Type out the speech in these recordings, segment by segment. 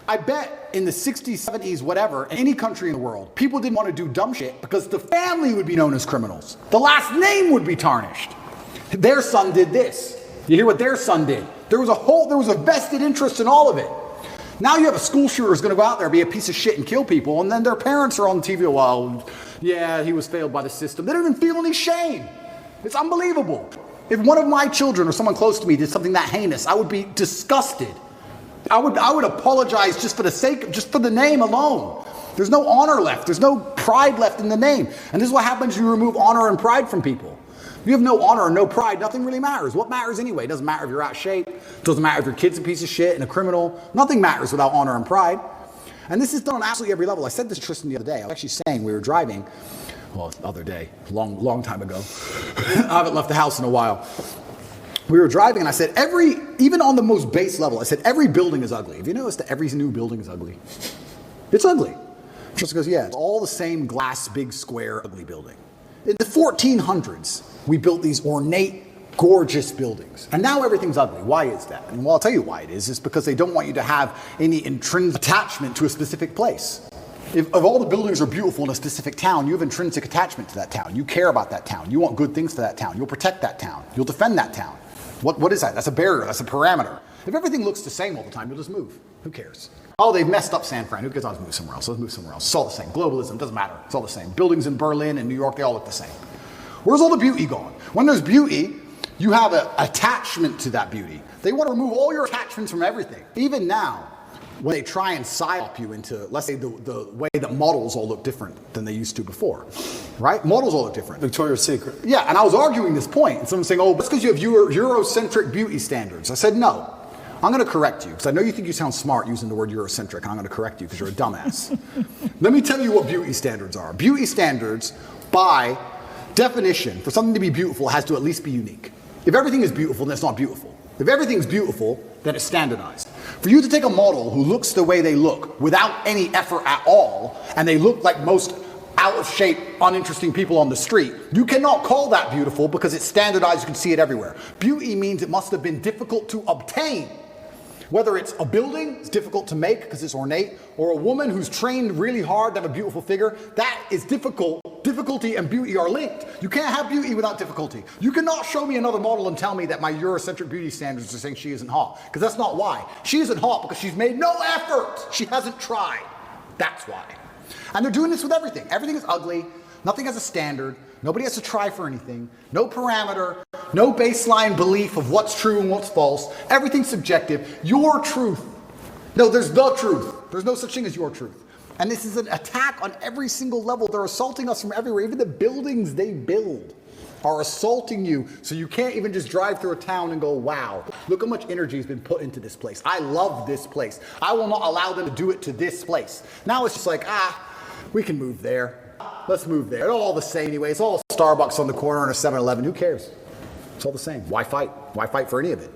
I bet in the 60s, 70s, whatever, in any country in the world, people didn't want to do dumb shit because the family would be known as criminals. The last name would be tarnished. Their son did this. You hear what their son did? There was a vested interest in all of it. Now you have a school shooter who's going to go out there, be a piece of shit and kill people, and then their parents are on TV, well, yeah, he was failed by the system. They don't even feel any shame. It's unbelievable. If one of my children or someone close to me did something that heinous, I would be disgusted. I would apologize just for the name alone. There's no honor left. There's no pride left in the name. And this is what happens when you remove honor and pride from people. If you have no honor and no pride, nothing really matters. What matters anyway? It doesn't matter if you're out of shape. It doesn't matter if your kid's a piece of shit and a criminal. Nothing matters without honor and pride. And this is done on absolutely every level. I said this to Tristan the other day. I was actually saying we were driving, well, the other day, long time ago. I haven't left the house in a while. We were driving and I said, even on the most base level, I said, every building is ugly. Have you noticed that every new building is ugly? It's ugly. Tristan goes, yeah, it's all the same glass, big, square, ugly building. In the 1400s, we built these ornate, gorgeous buildings. And now everything's ugly. Why is that? And well, I'll tell you why it is. It's because they don't want you to have any intrinsic attachment to a specific place. If all the buildings are beautiful in a specific town, you have intrinsic attachment to that town. You care about that town. You want good things for that town. You'll protect that town. You'll defend that town. What is that? That's a barrier. That's a parameter. If everything looks the same all the time, you'll just move. Who cares? Oh, they've messed up San Fran. Who cares? Let's move somewhere else. Let's move somewhere else. It's all the same. Globalism doesn't matter. It's all the same. Buildings in Berlin and New York, they all look the same. Where's all the beauty gone? When there's beauty, you have an attachment to that beauty. They want to remove all your attachments from everything. Even now, when they try and psyop you into, let's say, the way that models all look different than they used to before, right? Models all look different. Victoria's Secret. Yeah, and I was arguing this point, and someone saying, oh, that's because you have Eurocentric beauty standards. I said, no. I'm going to correct you, because I know you think you sound smart using the word Eurocentric, and I'm going to correct you because you're a dumbass. Let me tell you what beauty standards are. Beauty standards, by definition, for something to be beautiful, has to at least be unique. If everything is beautiful, then it's not beautiful. If everything's beautiful, then it's standardized. For you to take a model who looks the way they look without any effort at all, and they look like most out of shape, uninteresting people on the street, you cannot call that beautiful because it's standardized, you can see it everywhere. Beauty means it must have been difficult to obtain. Whether it's a building, it's difficult to make because it's ornate, or a woman who's trained really hard to have a beautiful figure, that is difficult. Difficulty and beauty are linked. You can't have beauty without difficulty. You cannot show me another model and tell me that my Eurocentric beauty standards are saying she isn't hot, because that's not why. She isn't hot because she's made no effort. She hasn't tried. That's why. And they're doing this with everything. Everything is ugly. Nothing has a standard. Nobody has to try for anything. No parameter. No baseline belief of what's true and what's false. Everything's subjective. Your truth. No, there's the truth. There's no such thing as your truth. And this is an attack on every single level. They're assaulting us from everywhere. Even the buildings they build are assaulting you. So you can't even just drive through a town and go, wow, look how much energy has been put into this place. I love this place. I will not allow them to do it to this place. Now it's just like, we can move there. Let's move there. It's all the same anyway. It's all Starbucks on the corner and a 7-Eleven. Who cares? It's all the same. Why fight? Why fight for any of it?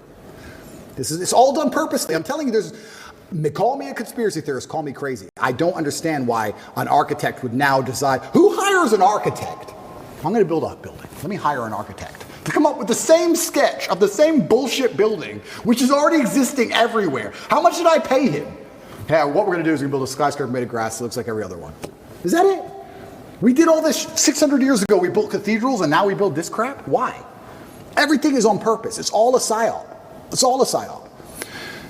It's all done purposely. I'm telling you, call me a conspiracy theorist, call me crazy. I don't understand why an architect would now decide, who hires an architect? I'm going to build a building. Let me hire an architect to come up with the same sketch of the same bullshit building, which is already existing everywhere. How much did I pay him? Yeah, what we're going to do is we're going to build a skyscraper made of grass that looks like every other one. Is that it? We did all this 600 years ago. We built cathedrals and now we build this crap? Why? Everything is on purpose. It's all a psyop. It's all a psyop.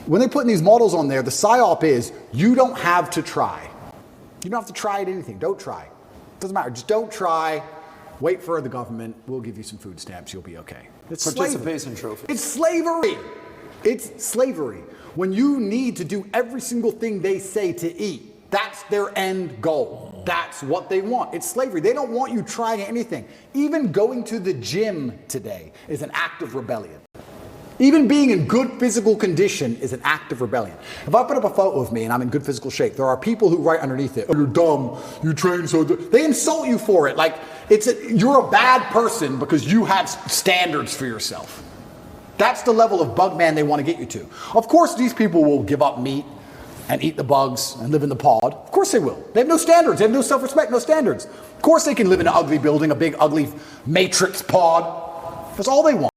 When they put these models on there, the psyop is you don't have to try. You don't have to try at anything. Don't try. It doesn't matter. Just don't try. Wait for the government. We'll give you some food stamps. You'll be okay. It's participation trophy. It's slavery. It's slavery. When you need to do every single thing they say to eat, that's their end goal. That's what they want. It's slavery. They don't want you trying anything. Even going to the gym today is an act of rebellion. Even being in good physical condition is an act of rebellion. If I put up a photo of me and I'm in good physical shape, there are people who write underneath it, oh, you're dumb, you train so good. They insult you for it. Like, you're a bad person because you have standards for yourself. That's the level of bug man they want to get you to. Of course, these people will give up meat and eat the bugs and live in the pod. Of course they will. They have no standards. They have no self-respect, no standards. Of course they can live in an ugly building, a big, ugly matrix pod. That's all they want.